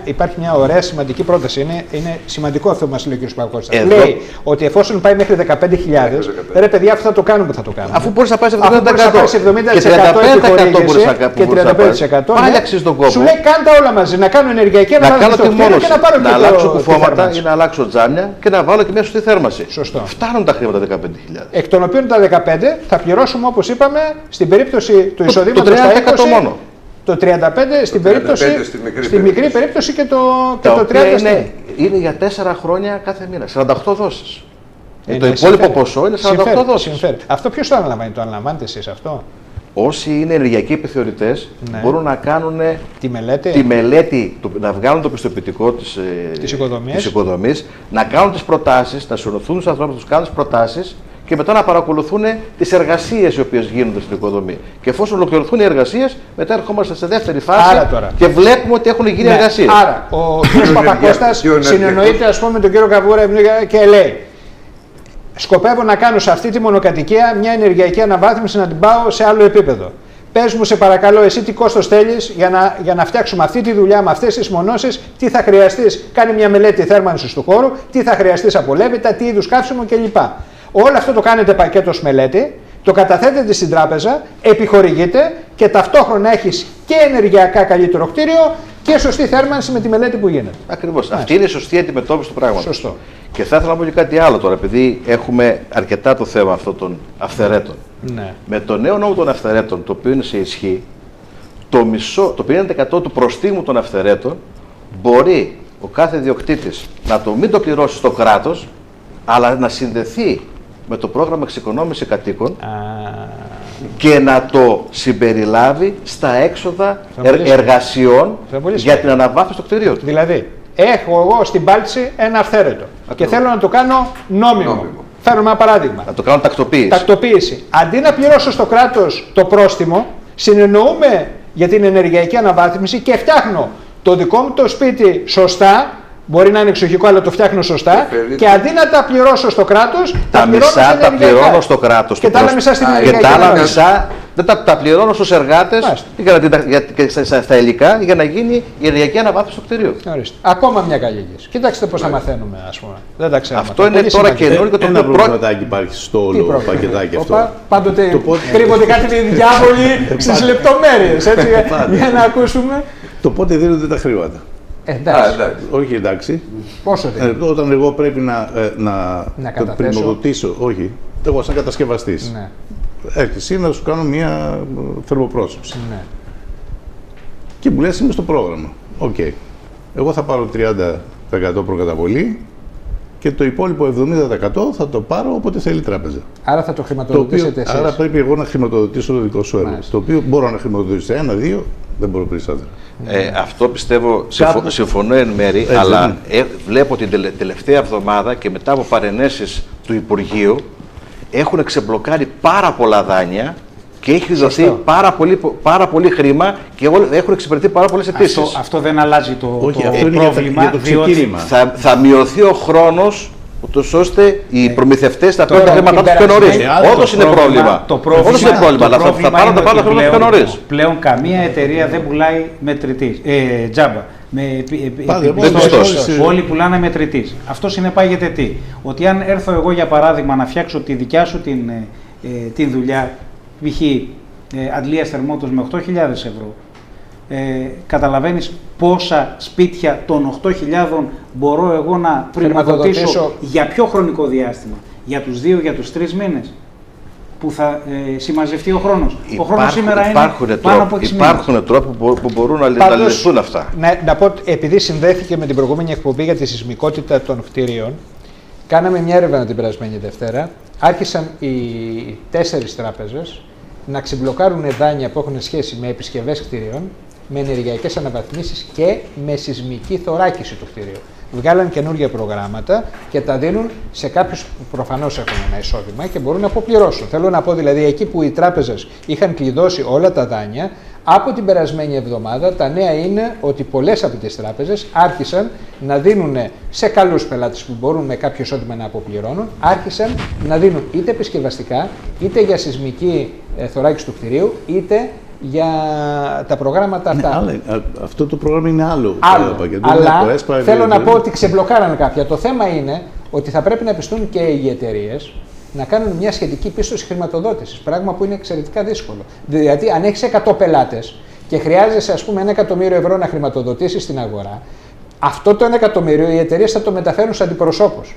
Υπάρχει μια ωραία σημαντική πρόταση. Είναι σημαντικό αυτό που μας λέει ο κ. Παπακώστας. Λέει ότι εφόσον πάει μέχρι 15.000, ρε παιδιά, αυτό θα το κάνουμε που θα το κάνουμε. Αφού μπορείς να πάει σε 70% και 35%, πάλι αξίζει τον κόπο. Σου λέει κάντα όλα μαζί, να κάνω ενεργειακή αναβάθμιση στο κτίριο και να πάρω να αλλάξω κουφώματα ή να αλλάξω τζάμια και να βάλω και μια σωστή θέρμανση. Φτάνουν τα χρήματα 15.000. Εκ των οποίων τα 15 θα πληρώσουμε, όπως είπαμε, στην περίπτωση του εισοδήματος στα 20, μόνο. Το 35% στη μικρή περίπτωση και το 30% είναι για 4 χρόνια κάθε μήνα, 48 δόσεις. Το υπόλοιπο ποσό είναι 48 δόσεις. Αυτό ποιος το αναλαμβάνει, το αναλαμβάνετε εσείς αυτό? Όσοι είναι ενεργειακοί επιθεωρητές μπορούν να κάνουν τη μελέτη, να βγάλουν το πιστοποιητικό της οικοδομής, να κάνουν τις προτάσεις, να συνοηθούν στους ανθρώπους, να τους κάνουν τις προτάσεις και μετά να παρακολουθούν τις εργασίες οι οποίες γίνονται στην οικοδομή. Και εφόσον ολοκληρωθούν οι εργασίες, μετά ερχόμαστε σε δεύτερη φάση και βλέπουμε ότι έχουν γίνει εργασίες. Άρα, ο κ. Παπακώστας συνεννοείται, ας πούμε, με τον κ. Καβούρα και λέει: σκοπεύω να κάνω σε αυτή τη μονοκατοικία μια ενεργειακή αναβάθμιση, να την πάω σε άλλο επίπεδο. Πες μου, σε παρακαλώ, εσύ τι κόστος θέλεις για να φτιάξουμε αυτή τη δουλειά με αυτές τις μονώσεις, τι θα χρειαστείς, κάνει μια μελέτη θέρμανσης του χώρου, τι θα χρειαστείς από Λέβητα, τι είδους καύσιμο κλπ. Όλο αυτό το κάνετε πακέτο ως μελέτη, το καταθέτετε στην τράπεζα, επιχορηγείτε και ταυτόχρονα έχεις και ενεργειακά καλύτερο κτίριο και σωστή θέρμανση με τη μελέτη που γίνεται. Ακριβώς. Αυτή είναι η σωστή αντιμετώπιση του πράγματος. Σωστό. Και θα ήθελα να πω και κάτι άλλο τώρα, επειδή έχουμε αρκετά το θέμα αυτό των αυθαιρέτων. Ναι. Με το νέο νόμο των αυθαιρέτων, το οποίο είναι σε ισχύ, το 50% του προστίμου των αυθαιρέτων μπορεί ο κάθε ιδιοκτήτης να μην το πληρώσει στο κράτος, αλλά να συνδεθεί με το πρόγραμμα εξοικονόμησης κατοίκων και να το συμπεριλάβει στα έξοδα εργασιών για την αναβάθμιση του κτηρίου. Δηλαδή, έχω εγώ στην Πάλτση ένα αυθαίρετο και θέλω να το κάνω νόμιμο. Φέρνω ένα παράδειγμα. Να το κάνω τακτοποίηση. Αντί να πληρώσω στο κράτος το πρόστιμο, συνεννοούμε για την ενεργειακή αναβάθμιση και φτιάχνω το δικό μου το σπίτι σωστά. Μπορεί να είναι εξοχικό, αλλά το φτιάχνω σωστά. Και αντί να τα πληρώσω στο κράτος, τα μισά τα πληρώνω στο κράτος. Και τα άλλα μισά στην ενεργειακή. Και τα άλλα μισά δεν τα πληρώνω στους εργάτες και στα υλικά για να γίνει η ενεργειακή αναβάθμιση του κτηρίου. Ακόμα μια καλή λύση. Κοιτάξτε πώς θα μαθαίνουμε, ας πούμε. Δεν τα ξέρουμε. Αυτό είναι τώρα καινούργιο. Ένα προβληματάκι υπάρχει στο όλο πακετάκι αυτό. Πάντοτε κρύβονται κάτι διάβολοι στις λεπτομέρειες. Για να ακούσουμε. Το πότε δίνονται τα χρήματα. Εντάξει. Όχι εντάξει. Πόσο δίνει. Όταν εγώ πρέπει να πρημοδοτήσω, όχι, εγώ σαν κατασκευαστής, έρχεσαι να σου κάνω μια θερμοπρόσωψη. Και μου λες είμαι στο πρόγραμμα. Οκ. Εγώ θα πάρω 30 προκαταβολή και το υπόλοιπο 70% θα το πάρω όποτε θέλει η τράπεζα. Άρα θα το χρηματοδοτήσετε εσείς. Άρα πρέπει εγώ να χρηματοδοτήσω το δικό σου έργο. Το οποίο μπορώ να χρηματοδοτήσω 1-2, δεν μπορώ περισσότερα. Αυτό πιστεύω, συμφωνώ εν μέρη, αλλά βλέπω την τελευταία εβδομάδα και μετά από παρενέσεις του Υπουργείου έχουν ξεμπλοκάρει πάρα πολλά δάνεια και έχει δοθεί πάρα πολύ χρήμα και έχουν εξυπηρετεί πάρα πολλές αιτήσεις. Αυτό δεν αλλάζει το πρόβλημα, για το ξεκίνημα. Θα μειωθεί ο χρόνος ούτως ώστε οι προμηθευτές θα παίρνουν τα χρήματά τους πιο νωρίς. Όντως είναι πρόβλημα. Όντως είναι πρόβλημα, αλλά θα πάρουν τα χρήματα πιο νωρίς. Πλέον καμία εταιρεία δεν πουλάει μετρητής, τζάμπα. Όλοι πουλάνε μετρητής. Αυτό συνεπάγεται τι? Ότι αν έρθω εγώ για παράδειγμα να φτιάξω τη δικιά σου την δουλειά, π.χ. αντλίας θερμότητας με 8.000 ευρώ, καταλαβαίνεις πόσα σπίτια των 8.000 μπορώ εγώ να χρηματοδοτήσω για ποιο χρονικό διάστημα? Για τους 2, για τους 3 μήνες που θα συμμαζευτεί ο χρόνος. Ο χρόνος σήμερα είναι πάνω από 6 μήνες. Υπάρχουν τρόποι που μπορούν να λυθούν αυτά. Να πω, επειδή συνδέθηκε με την προηγούμενη εκπομπή για τη σεισμικότητα των κτίριων, κάναμε μια έρευνα την περασμένη Δευτέρα. Άρχισαν οι 4 τράπεζες να ξεμπλοκάρουν δάνεια που έχουν σχέση με επισκευές κτίριων, με ενεργειακές αναβαθμίσεις και με σεισμική θωράκιση του κτίριου. Βγάλαν καινούργια προγράμματα και τα δίνουν σε κάποιους που προφανώς έχουν ένα εισόδημα και μπορούν να αποπληρώσουν. Θέλω να πω δηλαδή, εκεί που οι τράπεζες είχαν κλειδώσει όλα τα δάνεια, από την περασμένη εβδομάδα τα νέα είναι ότι πολλές από τις τράπεζες άρχισαν να δίνουν σε καλούς πελάτες που μπορούν με κάποιο εισόδημα να αποπληρώνουν, άρχισαν να δίνουν είτε επισκευαστικά, είτε για σεισμική θωράκιση του κτηρίου, είτε για τα προγράμματα αυτά. Αυτό το πρόγραμμα είναι άλλο. Αλλά θέλω να πω ότι ξεμπλοκάραν κάποια. Το θέμα είναι ότι θα πρέπει να πιστούν και οι εταιρείες να κάνουν μια σχετική πίστοση χρηματοδότησης. Πράγμα που είναι εξαιρετικά δύσκολο. Δηλαδή, αν έχεις 100 πελάτες και χρειάζεσαι, ας πούμε, 1.000.000 ευρώ να χρηματοδοτήσεις στην αγορά, αυτό το 1.000.000 οι εταιρείες θα το μεταφέρουν σε αντιπροσώπους.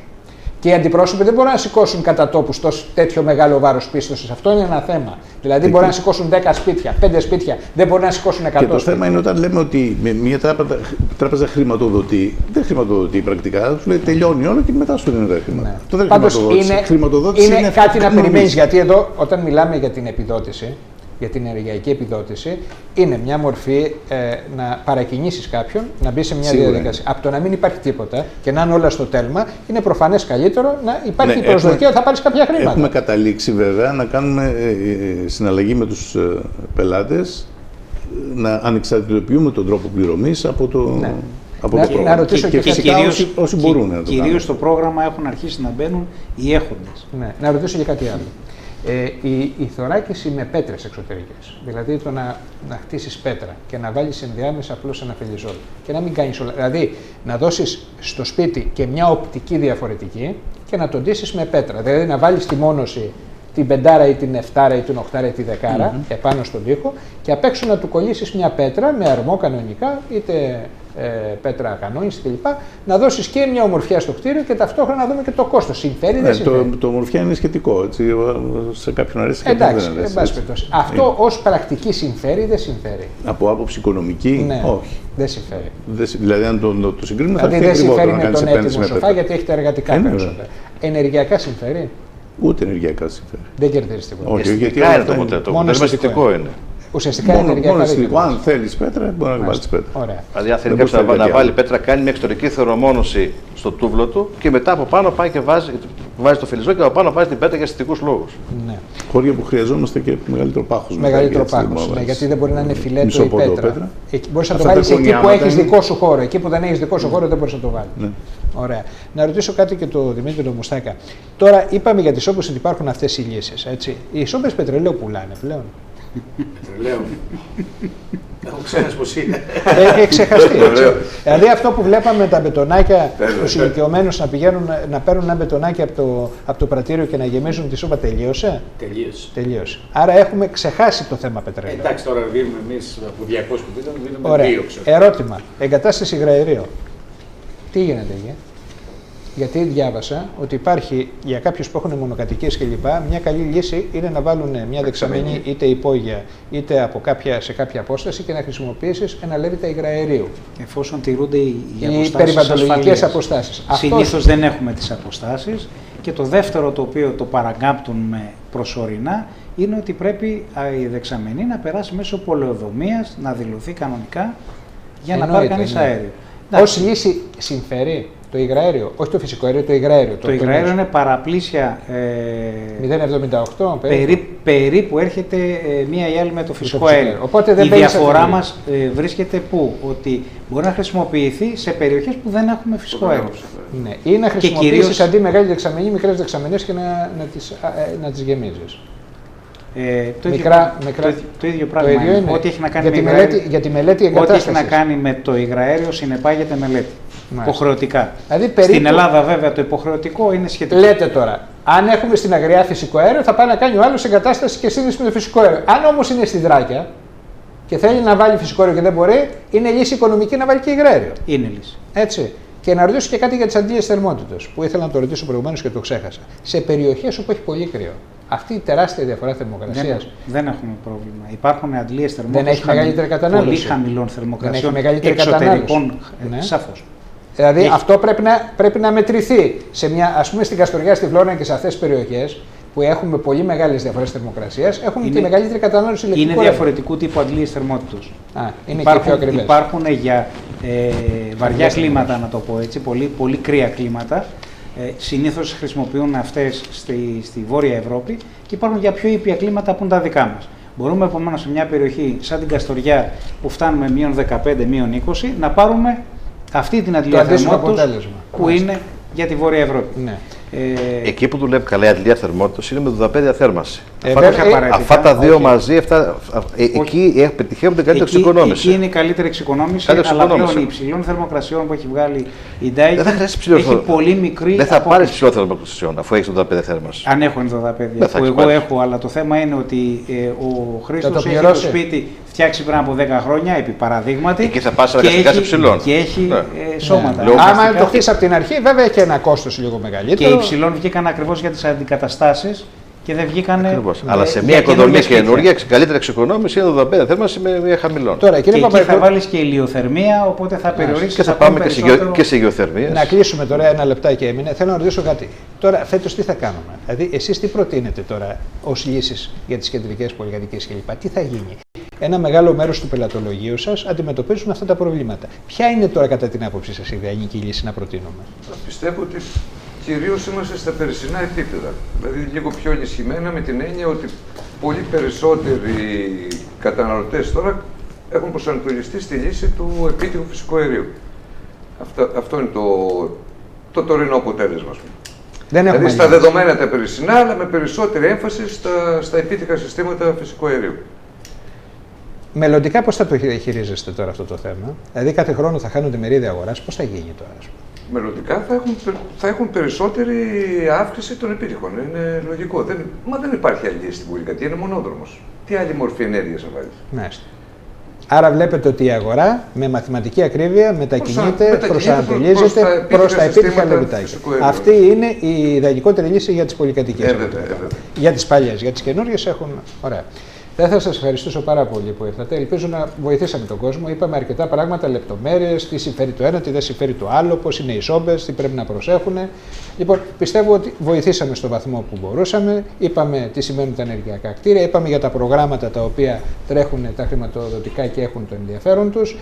Και οι αντιπρόσωποι δεν μπορούν να σηκώσουν κατά τόπους τέτοιο μεγάλο βάρος πίστοσης. Αυτό είναι ένα θέμα. Δηλαδή, μπορεί να σηκώσουν 10 σπίτια, 5 σπίτια, δεν μπορεί να σηκώσουν 100 σπίτια. Και το θέμα είναι όταν λέμε ότι μια τράπεζα χρηματοδοτεί, δεν χρηματοδοτεί πρακτικά. Σου λέει τελειώνει όλο και μετά σου δίνει τα χρήματα. Ναι. Αυτό δεν είναι χρηματοδότηση. Είναι κάτι να περιμένεις. Γιατί εδώ, όταν μιλάμε για την επιδότηση, για την ενεργειακή επιδότηση, είναι μια μορφή να παρακινήσεις κάποιον να μπει σε μια διαδικασία. Από το να μην υπάρχει τίποτα και να είναι όλα στο τέλμα, είναι προφανές καλύτερο να υπάρχει προσδοκία ότι θα πάρεις κάποια χρήματα. Έχουμε καταλήξει βέβαια να κάνουμε συναλλαγή με τους πελάτες, να ανεξαρτητοποιούμε τον τρόπο πληρωμής από το. Από το πρόγραμμα. Να ρωτήσω και φυσικά όσοι μπορούν να το κάνουν. Κυρίως στο πρόγραμμα έχουν αρχίσει να μπαίνουν οι έχοντες. Ναι. Να ρωτήσω και κάτι άλλο. Η θωράκιση με πέτρες εξωτερικές, δηλαδή το να χτίσεις πέτρα και να βάλεις ενδιάμεσα απλώς ένα φελιζόλ και να μην κάνεις όλα, δηλαδή να δώσεις στο σπίτι και μια οπτική διαφορετική και να το ντύσεις με πέτρα, δηλαδή να βάλεις τη μόνωση την 5 ή την 7 ή την 8 ή τη 10 επάνω στον τοίχο και απ' έξω να του κολλήσεις μια πέτρα με αρμό κανονικά, είτε πέτρα κανόνιση κλπ. Να δώσεις και μια ομορφιά στο κτίριο και ταυτόχρονα να δούμε και το κόστος. Συμφέρει, δεν συμφέρει? Το ομορφιά είναι σχετικό. Έτσι, σε κάποιον αρέσει και κάποιον δεν αρέσει. Αυτό ως πρακτική συμφέρει, δεν συμφέρει? Από άποψη οικονομική, όχι. Δεν συμφέρει. Δηλαδή, αν το συγκρίνουμε, δηλαδή, δεν συμφέρει με τον έτοιμο σοφά γιατί έχει τα εργατικά πρόσωπα. Ενεργειακά συμφέρει? Ούτε ενεργειακά συμφέρει. Δεν κερδίζει τίποτα. Όχι, γιατί μόνο αισθητικό είναι. Ουσιαστικά ενεργειακά αισθητικό. Αν θέλει πέτρα, μπορεί να βάλει πέτρα. Ωραία. Δηλαδή, αν θέλει κάποιο να βάλει πέτρα, κάνει μια εξωτερική θερμομόνωση στο τούβλο του και μετά από πάνω πάει και βάζει το φελιζό και από πάνω βάζει την πέτρα για αισθητικούς λόγους. Ναι. Χώρια που χρειαζόμαστε και μεγαλύτερο πάχος. Μεγαλύτερο πάχος. Ναι, γιατί δεν μπορεί να είναι φιλέτο ή πέτρα. Μπορεί να το βάλει εκεί που έχει δικό σου χώρο. Εκεί που δεν έχει δικό σου χώρο δεν μπορεί να το βάλει. Ναι. Ωραία. Να ρωτήσω κάτι και τον Δημήτρη τον Μουστάκα. Τώρα είπαμε για τις όποιες ότι υπάρχουν αυτές οι λύσεις. Οι σόμπες πετρελαίου πουλάνε πλέον? Πετρελαίου. Έχω ξέχασει πως είναι. Έχει ξεχαστεί. Δηλαδή αυτό που βλέπαμε τα μπετονάκια, τους ηλικιωμένους να πηγαίνουν να παίρνουν ένα μπετονάκι από το πρατήριο και να γεμίζουν τη σούπα, τελείωσε? Τελείωσε. Άρα έχουμε ξεχάσει το θέμα πετρελαίου. Εντάξει, τώρα δίνουμε εμείς από 200 που δίνουμε 2. Ερώτημα. Εγκατάσταση υγραερίου. Τι γίνεται εκεί? Γιατί διάβασα ότι υπάρχει για κάποιους που έχουν μονοκατοικίες κλπ. Μια καλή λύση είναι να βάλουν μια δεξαμενή είτε υπόγεια είτε σε κάποια απόσταση και να χρησιμοποιήσεις ένα λέβητα υγραερίου. Εφόσον τηρούνται οι περιβαλλοντολογικές αποστάσεις. Συνήθως δεν έχουμε τις αποστάσεις. Και το δεύτερο το οποίο το παρακάμπτουν προσωρινά είναι ότι πρέπει η δεξαμενή να περάσει μέσω πολεοδομίας, να δηλωθεί κανονικά για να πάρει κανείς αέριο. Ως λύση συμφέρει το υγραέριο, όχι το φυσικό αέριο, το υγραέριο. Το υγραέριο είναι παραπλήσια 0,78 περίπου έρχεται μία ή άλλη με το φυσικό αέριο. Οπότε η διαφορά μας βρίσκεται πού? Ότι μπορεί να χρησιμοποιηθεί σε περιοχές που δεν έχουμε φυσικό αέριο. Ναι. Ή να χρησιμοποιήσεις αντί μεγάλη δεξαμενή, μικρές δεξαμενές και να τις γεμίζεις. Το ίδιο πράγμα είναι. Ό,τι έχει να κάνει για τη μελέτη εγκατάστασης. Ό,τι έχει να κάνει με το υγραέριο συνεπάγεται μελέτη. Υποχρεωτικά. Δηλαδή, στην Ελλάδα βέβαια το υποχρεωτικό είναι σχετικό. Λέτε τώρα, αν έχουμε στην Αγριά φυσικό αέριο θα πάει να κάνει ο άλλος εγκατάσταση και σύνδεση με το φυσικό αέριο. Αν όμως είναι στη Δράκια και θέλει να βάλει φυσικό αέριο και δεν μπορεί, είναι λύση οικονομική να βάλει και υγραέριο. Είναι λύση. Έτσι. Και να ρωτήσω και κάτι για τις αντλίες θερμότητας, που ήθελα να το ρωτήσω προηγουμένως και το ξέχασα. Σε περιοχές όπου έχει πολύ κρύο, αυτή η τεράστια διαφορά θερμοκρασίας. Δεν έχουμε πρόβλημα. Υπάρχουν αντλίες θερμότητας. Δεν έχει μεγαλύτερη κατανάλωση. Πολύ χαμηλών θερμοκρασιών. Δεν έχει μεγαλύτερη κατανάλωση. Ναι. Σαφώς. Δηλαδή αυτό πρέπει να μετρηθεί. Ας πούμε στην Καστοριά, στη Φλόρινα και σε αυτές τις περιοχές που έχουμε πολύ μεγάλες διαφορές θερμοκρασίας, έχουν και μεγαλύτερη κατανάλωση ηλεκτρικού. Είναι διαφορετικού τύπου αντλίες θερμότητας. Υπάρχουν για βαριά κλίματα, να το πω έτσι, πολύ κρύα κλίματα. Συνήθως χρησιμοποιούν αυτές στη Βόρεια Ευρώπη και υπάρχουν για πιο ήπια κλίματα που είναι τα δικά μας. Μπορούμε επομένως σε μια περιοχή σαν την Καστοριά που φτάνουμε -15, -20 να πάρουμε αυτή την αντλία θερμότητας που είναι για τη Βόρεια Ευρώπη. Ναι. Εκεί που δουλεύει καλά η αντλία θερμότητας είναι με δουδαπέδια θέρμανση. Αυτά τα δύο μαζί, εκεί πετυχαίνουν καλύτερη εξοικονόμηση. Εκεί είναι η καλύτερη εξοικονόμηση, αλλά πλέον οι υψηλών θερμοκρασιών που έχει βγάλει η Daikin έχει πολύ μικρή. Δεν θα πάρει υψηλό θερμοκρασιών αφού έχει δουδαπέδια θέρμανση. Αν έχουν δουδαπέδια, που εγώ έχω, αλλά το θέμα είναι ότι ο Χρήστος έχει το σπίτι φτιάξει πριν από 10 χρόνια, επί παραδείγματι. Και θα πας αναγκαστικά σε υψηλών. Και έχει σώματα. Άμα το χτίσει από την αρχή, βέβαια έχει ένα κόστος λίγο μεγαλύτερο. Και οι υψηλών βγήκαν ακριβώς για τις αντικαταστάσεις και δεν βγήκαν. Αλλά σε μια οικοδομή καινούργια, καλύτερη εξοικονόμηση είναι δουδαπέδια θέρμανση με χαμηλών. Τώρα, και εκεί θα βάλεις και ηλιοθερμία, οπότε θα περιορίσεις. Και θα πάμε και σε γεωθερμίες. Να κλείσουμε τώρα, ένα λεπτάκι έμεινε. Θέλω να ρωτήσω κάτι. Τώρα, φέτος τι θα κάνουμε? Δηλαδή, εσείς τι προτείνετε τώρα ως λύσεις για τις κεντρικές πολυκατοικίες κλπ. Τι θα γίνει? Ένα μεγάλο μέρος του πελατολογίου σας αντιμετωπίζουν αυτά τα προβλήματα. Ποια είναι τώρα, κατά την άποψή σας, η ιδανική λύση να προτείνουμε? Πιστεύω ότι κυρίως είμαστε στα περσινά επίπεδα. Δηλαδή, λίγο πιο ενισχυμένα με την έννοια ότι πολύ περισσότεροι καταναλωτές τώρα έχουν προσανατολιστεί στη λύση του επίτυχου φυσικού αερίου. Αυτό είναι το τωρινό αποτέλεσμα. Δηλαδή, στα δεδομένα τα περσινά, αλλά με περισσότερη έμφαση στα επίτυχα συστήματα φυσικού αερίου. Μελλοντικά πώς θα το χειρίζεστε τώρα αυτό το θέμα? Δηλαδή κάθε χρόνο θα χάνονται μερίδια αγοράς, πώς θα γίνει τώρα? Μελλοντικά θα έχουν περισσότερη αύξηση των επίτυχων. Είναι λογικό. Δεν υπάρχει άλλη λύση στην πολυκατοικία, είναι μονόδρομος. Τι άλλη μορφή ενέργειας θα βάλεις? Μάλιστα. Άρα βλέπετε ότι η αγορά με μαθηματική ακρίβεια μετακινείται, προσανατολίζεται προς τα επίτυχα λεβιτάκια. Αυτή είναι η ιδανικότερη λύση για τις πολυκατοικίες. Για τις παλιές, για τις καινούργιες έχουν. Ωραία. Θα ήθελα να σας ευχαριστήσω πάρα πολύ που ήρθατε. Ελπίζω να βοηθήσαμε τον κόσμο. Είπαμε αρκετά πράγματα, λεπτομέρειες, τι συμφέρει το ένα, τι δεν συμφέρει το άλλο, πώς είναι οι σόμπες, τι πρέπει να προσέχουν. Λοιπόν, πιστεύω ότι βοηθήσαμε στο βαθμό που μπορούσαμε. Είπαμε τι σημαίνουν τα ενεργειακά κτίρια, είπαμε για τα προγράμματα τα οποία τρέχουν τα χρηματοδοτικά και έχουν το ενδιαφέρον τους.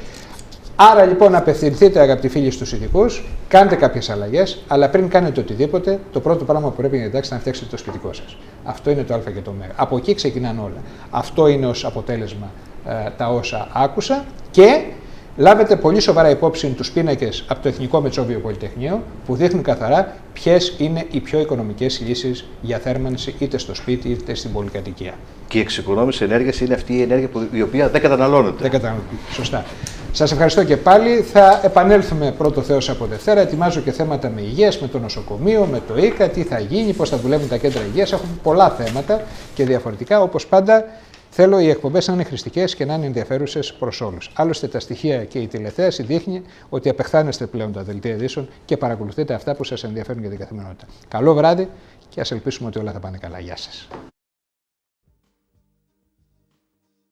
Άρα λοιπόν απευθυνθείτε, αγαπητοί φίλοι, στους ειδικούς, κάντε κάποιες αλλαγές, αλλά πριν κάνετε οτιδήποτε, το πρώτο πράγμα που πρέπει να κοιτάξετε να φτιάξετε το σπιτικό σας. Αυτό είναι το Α και το Ω. Από εκεί ξεκινάνε όλα. Αυτό είναι ως αποτέλεσμα τα όσα άκουσα και λάβετε πολύ σοβαρά υπόψη τους πίνακες από το Εθνικό Μετσόβιο Πολυτεχνείο που δείχνουν καθαρά ποιες είναι οι πιο οικονομικές λύσεις για θέρμανση είτε στο σπίτι είτε στην πολυκατοικία. Και η εξοικονόμηση ενέργειας είναι αυτή η ενέργεια η οποία δεν καταναλώνεται. Δεν καταναλώνεται. Σωστά. Σας ευχαριστώ και πάλι. Θα επανέλθουμε πρώτο Θεός από Δευτέρα. Ετοιμάζω και θέματα με υγείας, με το νοσοκομείο, με το ΙΚΑ, τι θα γίνει, πώς θα δουλεύουν τα κέντρα υγείας. Έχουμε πολλά θέματα και διαφορετικά. Όπως πάντα Θέλω οι εκπομπές να είναι χρηστικές και να είναι ενδιαφέρουσες προς όλους. Άλλωστε, τα στοιχεία και η τηλεθέαση δείχνει ότι απεχθάνεστε πλέον τα δελτία ειδήσεων και παρακολουθείτε αυτά που σας ενδιαφέρουν για την καθημερινότητα. Καλό βράδυ και ας ελπίσουμε ότι όλα θα πάνε καλά. Γεια σας.